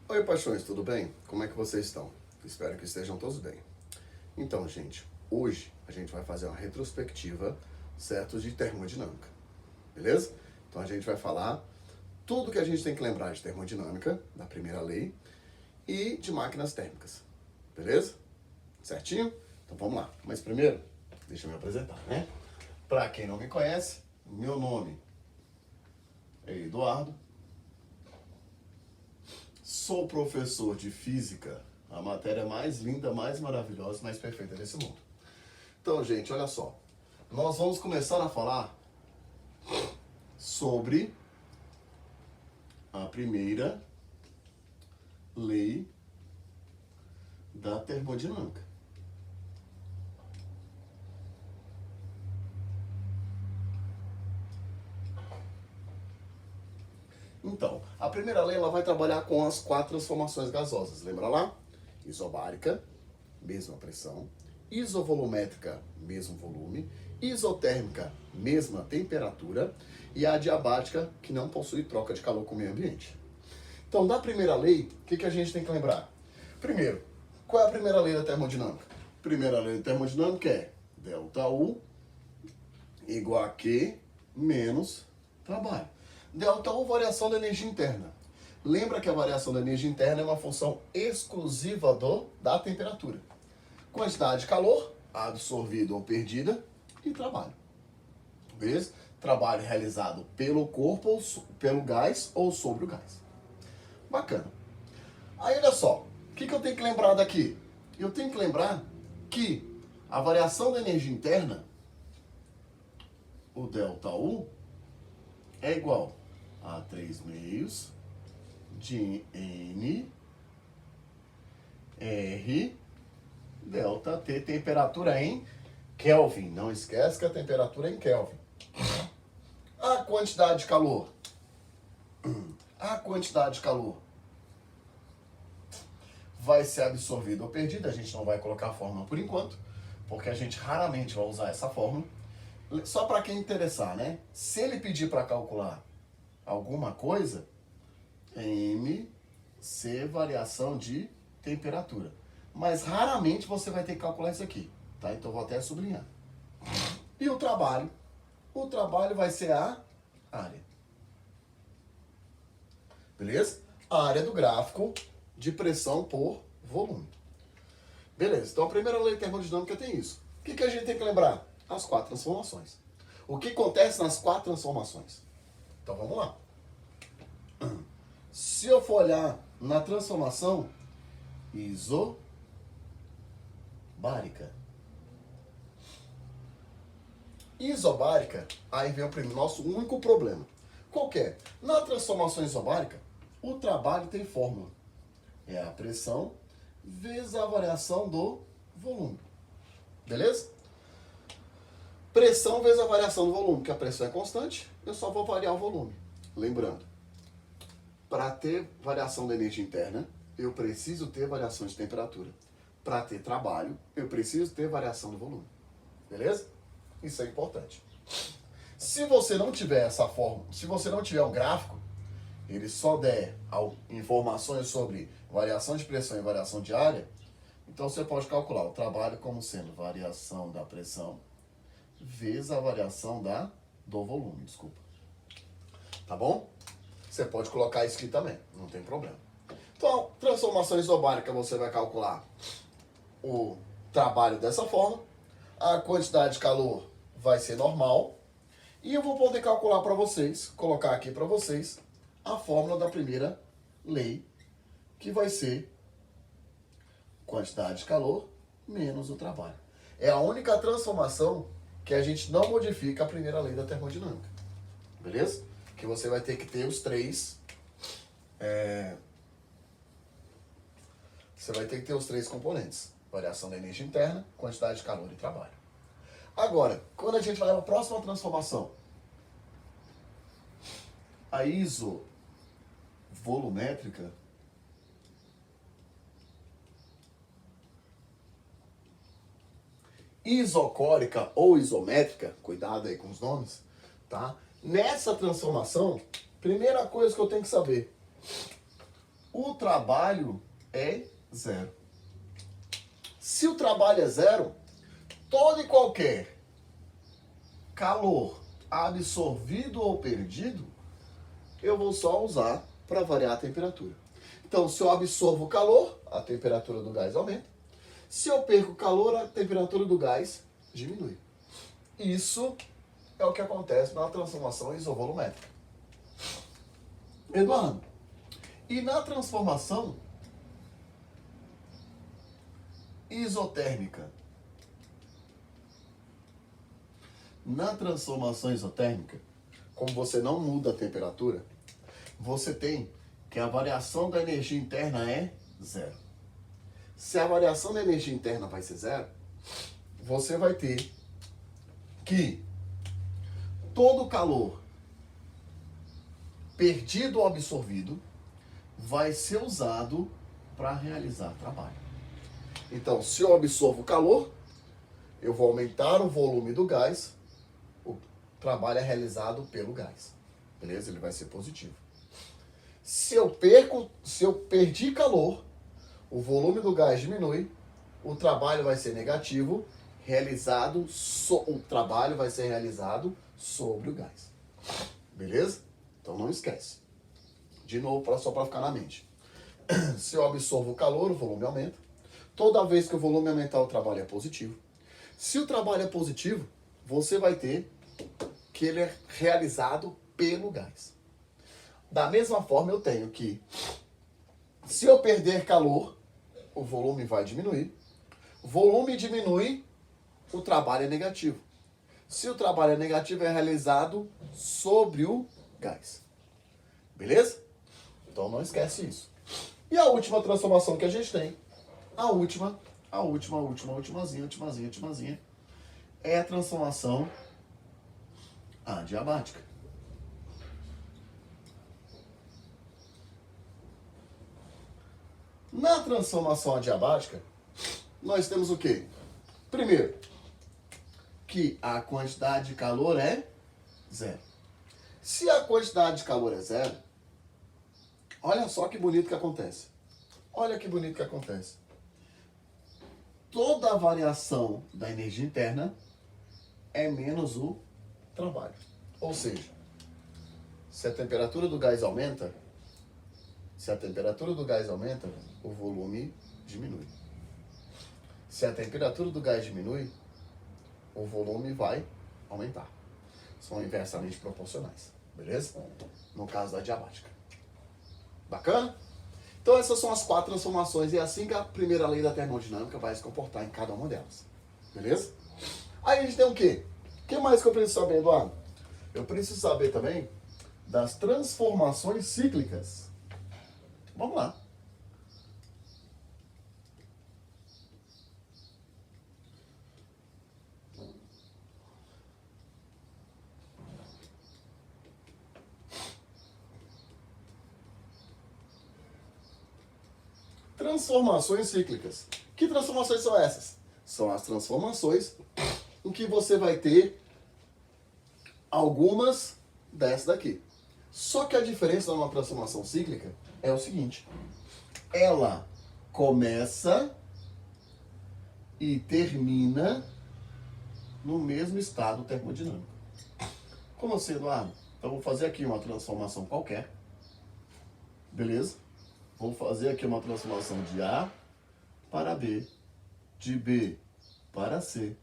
Oi, paixões, tudo bem? Como é que vocês estão? Espero que estejam todos bem. Então, gente, hoje a gente vai fazer uma retrospectiva, certo, de termodinâmica, beleza? Então a gente vai falar tudo que a gente tem que lembrar de termodinâmica, da primeira lei, e de máquinas térmicas, beleza? Certinho? Então vamos lá. Mas primeiro, deixa eu me apresentar, né? Para quem não me conhece, meu nome é Eduardo. Sou professor de física, a matéria mais linda, mais maravilhosa, mais perfeita desse mundo. Então, gente, olha só. Nós vamos começar a falar sobre a primeira lei da termodinâmica. Então, a primeira lei ela vai trabalhar com as 4 transformações gasosas. Lembra lá? Isobárica, mesma pressão. Isovolumétrica, mesmo volume. Isotérmica, mesma temperatura. E a adiabática, que não possui troca de calor com o meio ambiente. Então, da primeira lei, o que a gente tem que lembrar? Primeiro, qual é a primeira lei da termodinâmica? Primeira lei da termodinâmica é ΔU igual a Q menos trabalho. ΔU, variação da energia interna. Lembra que a variação da energia interna é uma função exclusiva da temperatura. Quantidade de calor, absorvida ou perdida, e trabalho. Beleza? Trabalho realizado pelo corpo, ou pelo gás ou sobre o gás. Bacana. Aí olha só, o que eu tenho que lembrar daqui? Eu tenho que lembrar que a variação da energia interna, o ΔU, é igual a 3 meios de N R ΔT, temperatura em Kelvin. Não esquece que a temperatura é em Kelvin. A quantidade de calor. A quantidade de calor vai ser absorvida ou perdida. A gente não vai colocar a fórmula por enquanto, porque a gente raramente vai usar essa fórmula. Só para quem interessar, né? Se ele pedir para calcular alguma coisa, MC, variação de temperatura. Mas raramente você vai ter que calcular isso aqui, tá? Então vou até sublinhar. E o trabalho? O trabalho vai ser a área. Beleza? A área do gráfico de pressão por volume. Beleza, então a primeira lei termodinâmica tem isso. O que a gente tem que lembrar? As 4 transformações. O que acontece nas 4 transformações? Então vamos lá. Se eu for olhar na transformação isobárica. Isobárica, aí vem o nosso único problema. Qual que é? Na transformação isobárica, o trabalho tem fórmula. É a pressão vezes a variação do volume. Beleza? Pressão vezes a variação do volume, que a pressão é constante, eu só vou variar o volume. Lembrando, para ter variação da energia interna, eu preciso ter variação de temperatura. Para ter trabalho, eu preciso ter variação do volume. Beleza? Isso é importante. Se você não tiver essa fórmula, se você não tiver um gráfico, ele só der informações sobre variação de pressão e variação de área, então você pode calcular o trabalho como sendo variação da pressão vezes a variação do volume, desculpa. Tá bom? Você pode colocar isso aqui também, não tem problema. Então, transformação isobárica, você vai calcular o trabalho dessa forma, a quantidade de calor vai ser normal, e eu vou poder calcular para vocês, colocar aqui para vocês, a fórmula da primeira lei, que vai ser quantidade de calor menos o trabalho. É a única transformação que a gente não modifica a primeira lei da termodinâmica. Beleza? Que você vai ter que ter os 3. Você vai ter que ter os 3 componentes. Variação da energia interna, quantidade de calor e trabalho. Agora, quando a gente vai para a próxima transformação, a isovolumétrica, isocórica ou isométrica, cuidado aí com os nomes, tá? Nessa transformação, primeira coisa que eu tenho que saber, o trabalho é zero. Se o trabalho é zero, todo e qualquer calor absorvido ou perdido, eu vou só usar para variar a temperatura. Então, se eu absorvo calor, a temperatura do gás aumenta. Se eu perco calor, a temperatura do gás diminui. Isso é o que acontece na transformação isovolumétrica. Eduardo, e na transformação isotérmica? Na transformação isotérmica, como você não muda a temperatura, você tem que a variação da energia interna é zero. Se a variação da energia interna vai ser zero, você vai ter que todo o calor perdido ou absorvido vai ser usado para realizar trabalho. Então, se eu absorvo calor, eu vou aumentar o volume do gás, o trabalho é realizado pelo gás. Beleza? Ele vai ser positivo. Se eu perdi calor, o volume do gás diminui, o trabalho vai ser negativo, o trabalho vai ser realizado sobre o gás. Beleza? Então não esquece. De novo, só para ficar na mente. Se eu absorvo o calor, o volume aumenta. Toda vez que o volume aumentar, o trabalho é positivo. Se o trabalho é positivo, você vai ter que ele é realizado pelo gás. Da mesma forma, eu tenho que, se eu perder calor, o volume vai diminuir. O volume diminui, o trabalho é negativo. Se o trabalho é negativo, é realizado sobre o gás. Beleza? Então não esquece isso. E a última ultimazinha, é a transformação adiabática. Na transformação adiabática, nós temos o quê? Primeiro, que a quantidade de calor é zero. Se a quantidade de calor é zero, olha só que bonito que acontece. Olha que bonito que acontece. Toda a variação da energia interna é menos o trabalho. Ou seja, se a temperatura do gás aumenta, o volume diminui. Se a temperatura do gás diminui, o volume vai aumentar. São inversamente proporcionais. Beleza? No caso da adiabática. Bacana? Então essas são as 4 transformações e é assim que a primeira lei da termodinâmica vai se comportar em cada uma delas. Beleza? Aí a gente tem o quê? O que mais que eu preciso saber, Eduardo? Eu preciso saber também das transformações cíclicas. Vamos lá. Transformações cíclicas. Que transformações são essas? São as transformações em que você vai ter algumas dessas daqui. Só que a diferença de uma transformação cíclica é o seguinte. Ela começa e termina no mesmo estado termodinâmico. Como assim, Eduardo? Então, vou fazer aqui uma transformação qualquer. Beleza? Vou fazer aqui uma transformação de A para B, de B para C,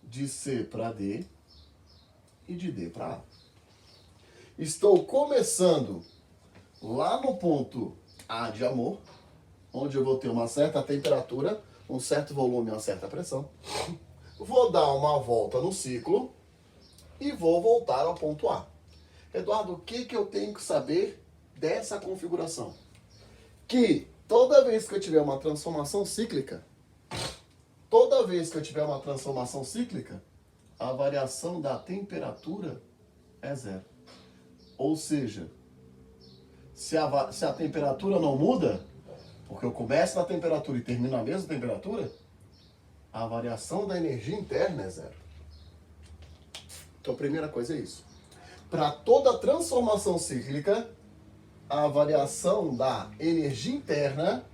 de C para D e de D para A. Estou começando lá no ponto A de amor, onde eu vou ter uma certa temperatura, um certo volume, uma certa pressão. Vou dar uma volta no ciclo e vou voltar ao ponto A. Eduardo, o que eu tenho que saber dessa configuração? Que toda vez que eu tiver uma transformação cíclica, a variação da temperatura é zero. Ou seja, se a temperatura não muda, porque eu começo na temperatura e termino na mesma temperatura, a variação da energia interna é zero. Então, a primeira coisa é isso. Para toda transformação cíclica, a variação da energia interna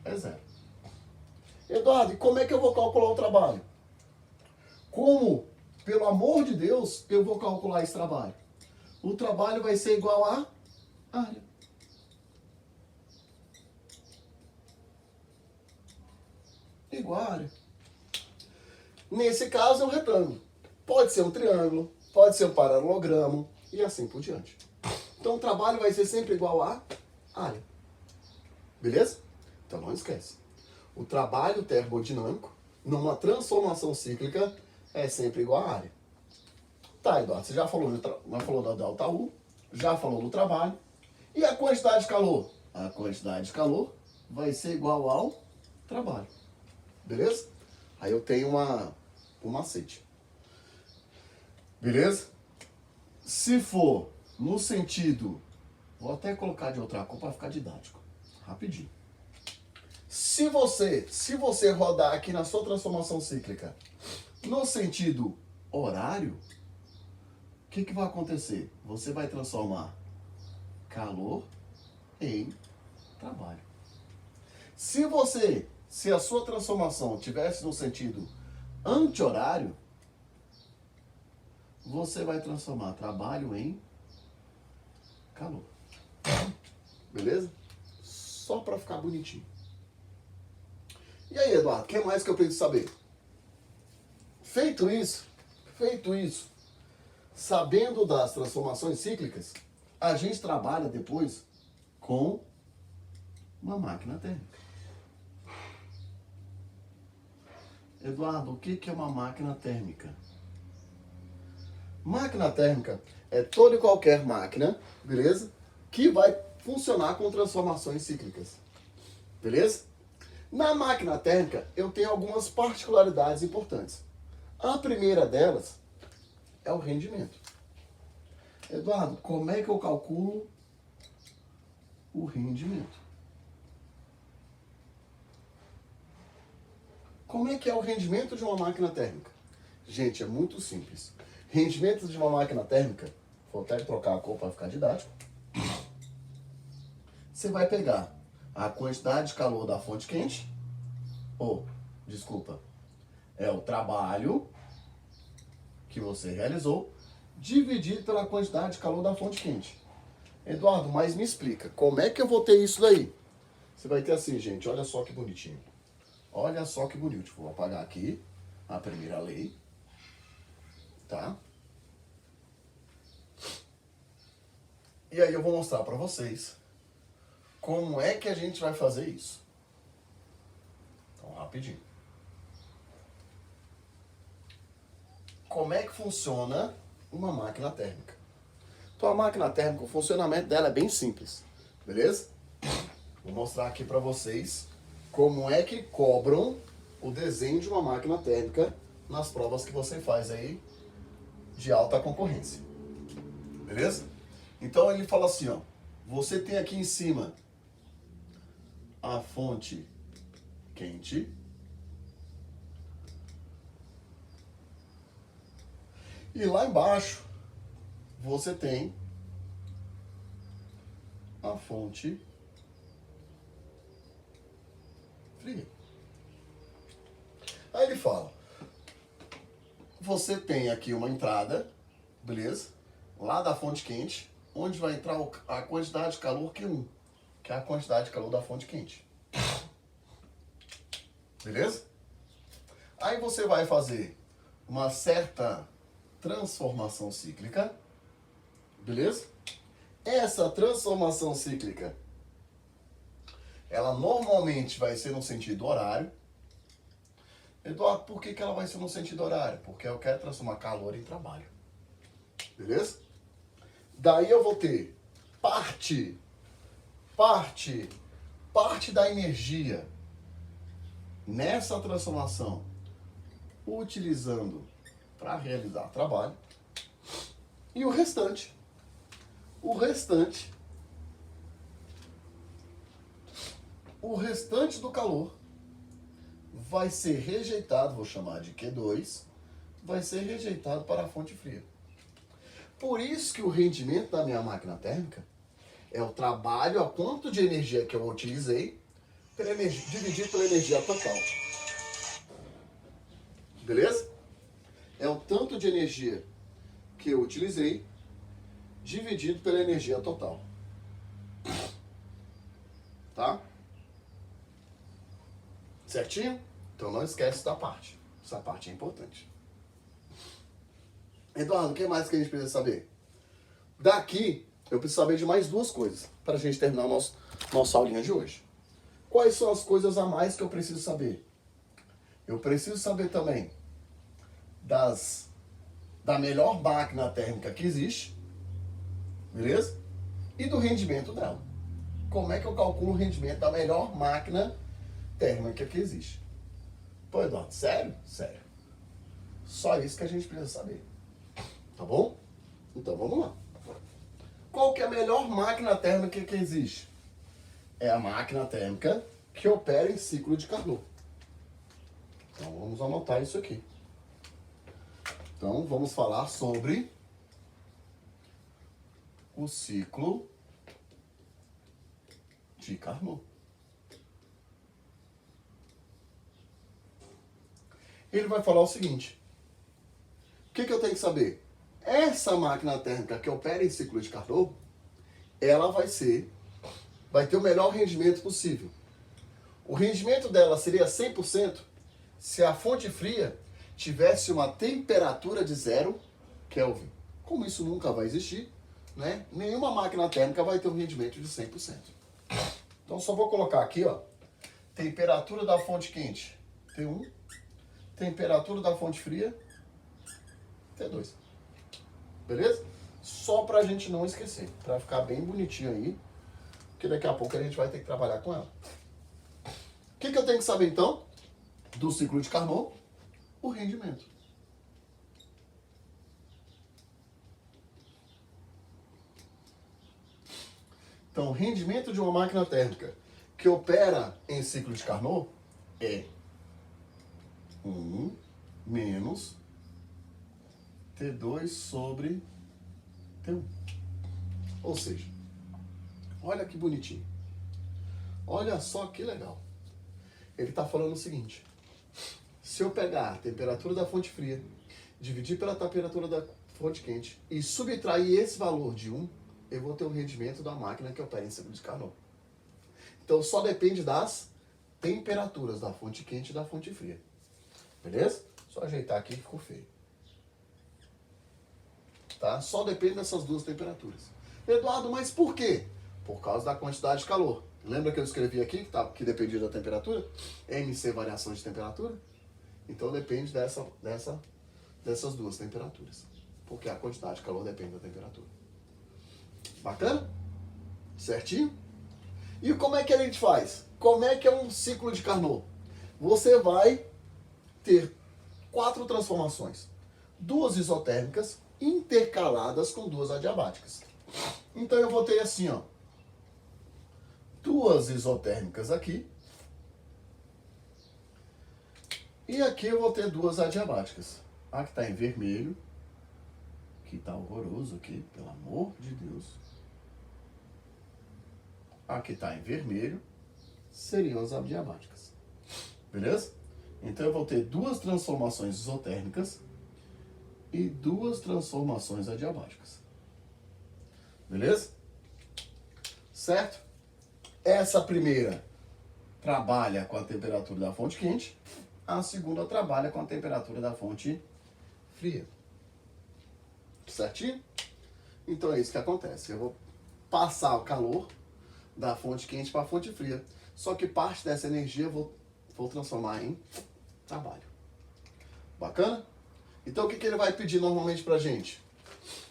é zero. Eduardo, e como é que eu vou calcular o trabalho? Como, pelo amor de Deus, eu vou calcular esse trabalho? O trabalho vai ser igual a área. Igual a área. Nesse caso é um retângulo. Pode ser um triângulo, pode ser um paralelogramo e assim por diante. Então o trabalho vai ser sempre igual a área. Beleza? Então não esquece. O trabalho termodinâmico, numa transformação cíclica, é sempre igual a área. Tá, Eduardo, você já falou da delta U, já falou do trabalho. E a quantidade de calor? A quantidade de calor vai ser igual ao trabalho. Beleza? Aí eu tenho um macete. Beleza? Se for no sentido... Vou até colocar de outra cor para ficar didático. Rapidinho. Se você rodar aqui na sua transformação cíclica no sentido horário, o que vai acontecer? Você vai transformar calor em trabalho. Se a sua transformação tivesse no sentido anti-horário, você vai transformar trabalho em calor. Beleza? Só para ficar bonitinho. E aí, Eduardo, o que mais que eu preciso saber? Feito isso, sabendo das transformações cíclicas, a gente trabalha depois com uma máquina térmica. Eduardo, o que é uma máquina térmica? Máquina térmica é toda e qualquer máquina, beleza? Que vai funcionar com transformações cíclicas. Beleza? Na máquina térmica, eu tenho algumas particularidades importantes. A primeira delas é o rendimento. Eduardo, como é que eu calculo o rendimento? Como é que é o rendimento de uma máquina térmica? Gente, é muito simples. Rendimento de uma máquina térmica, vou até trocar a cor para ficar didático. Você vai pegar a quantidade de calor da fonte quente, é o trabalho que você realizou, dividido pela quantidade de calor da fonte quente. Eduardo, mas me explica, como é que eu vou ter isso daí? Você vai ter assim, gente, olha só que bonitinho. Olha só que bonito. Vou apagar aqui a primeira lei, tá? E aí eu vou mostrar para vocês como é que a gente vai fazer isso. Então, rapidinho. Como é que funciona uma máquina térmica? Então, a máquina térmica, o funcionamento dela é bem simples, beleza? Vou mostrar aqui para vocês como é que cobram o desenho de uma máquina térmica nas provas que você faz aí de alta concorrência. Beleza? Então ele fala assim, ó, você tem aqui em cima a fonte quente e lá embaixo você tem a fonte fria. Aí ele fala, você tem aqui uma entrada, beleza? Lá da fonte quente, onde vai entrar a quantidade de calor Q1, que é a quantidade de calor da fonte quente. Beleza? Aí você vai fazer uma certa transformação cíclica, beleza? Essa transformação cíclica, ela normalmente vai ser no sentido horário. Eduardo, por que ela vai ser no sentido horário? Porque eu quero transformar calor em trabalho. Beleza? Daí eu vou ter parte da energia nessa transformação utilizando para realizar trabalho. E o restante do calor vai ser rejeitado, vou chamar de Q2, vai ser rejeitado para a fonte fria. Por isso que o rendimento da minha máquina térmica É o trabalho, a quanto de energia que eu utilizei, dividido pela energia total. Beleza? É o tanto de energia que eu utilizei, dividido pela energia total. Tá? Certinho? Então não esquece da parte. Essa parte é importante. Eduardo, o que mais que a gente precisa saber? Daqui, eu preciso saber de mais duas coisas para a gente terminar nossa aulinha de hoje. Quais são as coisas a mais que eu preciso saber? Eu preciso saber também da melhor máquina térmica que existe, beleza? E do rendimento dela. Como é que eu calculo o rendimento da melhor máquina térmica que existe? Pô, Eduardo, sério? Sério. Só isso que a gente precisa saber. Tá bom? Então vamos lá. Qual que é a melhor máquina térmica que existe? É a máquina térmica que opera em ciclo de Carnot. Então vamos anotar isso aqui. Então vamos falar sobre o ciclo de Carnot. Ele vai falar o seguinte: o que eu tenho que saber? Essa máquina térmica que opera em ciclo de Carnot, ela vai ter o melhor rendimento possível. O rendimento dela seria 100% se a fonte fria tivesse uma temperatura de 0 Kelvin. Como isso nunca vai existir, né? Nenhuma máquina térmica vai ter um rendimento de 100%. Então só vou colocar aqui, ó, temperatura da fonte quente, T1, temperatura da fonte fria, T2. Beleza? Só pra gente não esquecer, pra ficar bem bonitinho aí, porque daqui a pouco a gente vai ter que trabalhar com ela. O que eu tenho que saber então do ciclo de Carnot? O rendimento. Então, o rendimento de uma máquina térmica que opera em ciclo de Carnot é 1 menos T2 sobre T1. Ou seja, olha que bonitinho. Olha só que legal. Ele está falando o seguinte: se eu pegar a temperatura da fonte fria, dividir pela temperatura da fonte quente e subtrair esse valor de 1, eu vou ter o rendimento da máquina que opera em ciclo de Carnot. Então só depende das temperaturas da fonte quente e da fonte fria. Beleza? Só ajeitar aqui que ficou feio. Tá? Só depende dessas duas temperaturas. Eduardo, mas por quê? Por causa da quantidade de calor. Lembra que eu escrevi aqui que dependia da temperatura? MC variação de temperatura? Então depende dessas duas temperaturas. Porque a quantidade de calor depende da temperatura. Bacana? Certinho? E como é que a gente faz? Como é que é um ciclo de Carnot? Você vai ter 4 transformações. 2 isotérmicas intercaladas com 2 adiabáticas. Então eu vou ter assim, ó, 2 isotérmicas aqui. E aqui eu vou ter 2 adiabáticas. A que está em vermelho, que está horroroso aqui, pelo amor de Deus. A que está em vermelho seriam as adiabáticas. Beleza? Então eu vou ter 2 transformações isotérmicas e 2 transformações adiabáticas. Beleza? Certo? Essa primeira trabalha com a temperatura da fonte quente, a segunda trabalha com a temperatura da fonte fria. Certinho? Então é isso que acontece. Eu vou passar o calor da fonte quente para a fonte fria. Só que parte dessa energia eu vou transformar em trabalho. Bacana? Então o que ele vai pedir normalmente para a gente?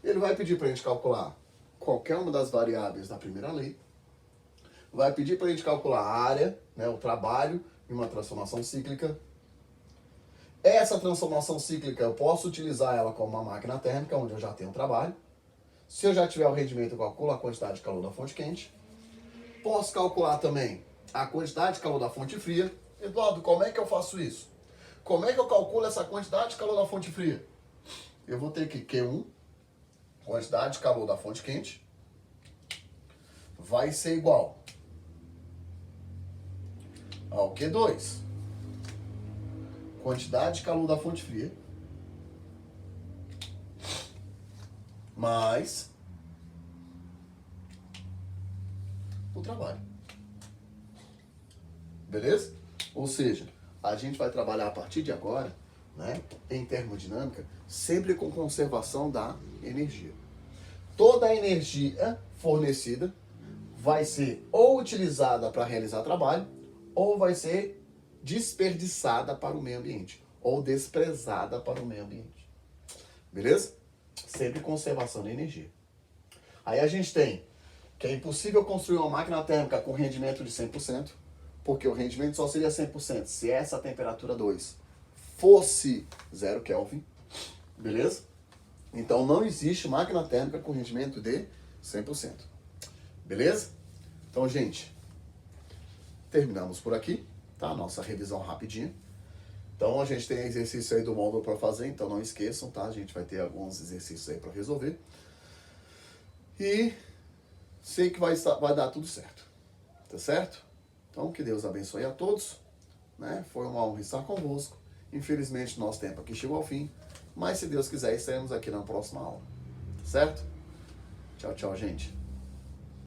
Ele vai pedir para a gente calcular qualquer uma das variáveis da primeira lei. Vai pedir para a gente calcular a área, né, o trabalho em uma transformação cíclica. Essa transformação cíclica eu posso utilizar ela como uma máquina térmica, onde eu já tenho trabalho. Se eu já tiver o rendimento, eu calculo a quantidade de calor da fonte quente. Posso calcular também a quantidade de calor da fonte fria. Eduardo, como é que eu faço isso? Como é que eu calculo essa quantidade de calor da fonte fria? Eu vou ter que Q1, quantidade de calor da fonte quente, vai ser igual ao Q2, quantidade de calor da fonte fria, mais o trabalho. Beleza? Ou seja, a gente vai trabalhar a partir de agora, né, em termodinâmica, sempre com conservação da energia. Toda a energia fornecida vai ser ou utilizada para realizar trabalho, ou vai ser desperdiçada para o meio ambiente, ou desprezada para o meio ambiente. Beleza? Sempre conservação de energia. Aí a gente tem que é impossível construir uma máquina térmica com rendimento de 100%, porque o rendimento só seria 100% se essa temperatura 2 fosse 0 Kelvin, beleza? Então não existe máquina térmica com rendimento de 100%, beleza? Então, gente, terminamos por aqui, tá? Nossa revisão rapidinha. Então a gente tem exercício aí do módulo para fazer, então não esqueçam, tá? A gente vai ter alguns exercícios aí para resolver. E sei que vai dar tudo certo, tá certo? Então, que Deus abençoe a todos, né? Foi uma honra estar convosco. Infelizmente, nosso tempo aqui chegou ao fim, mas se Deus quiser, estaremos aqui na próxima aula, tá certo? Tchau, tchau, gente.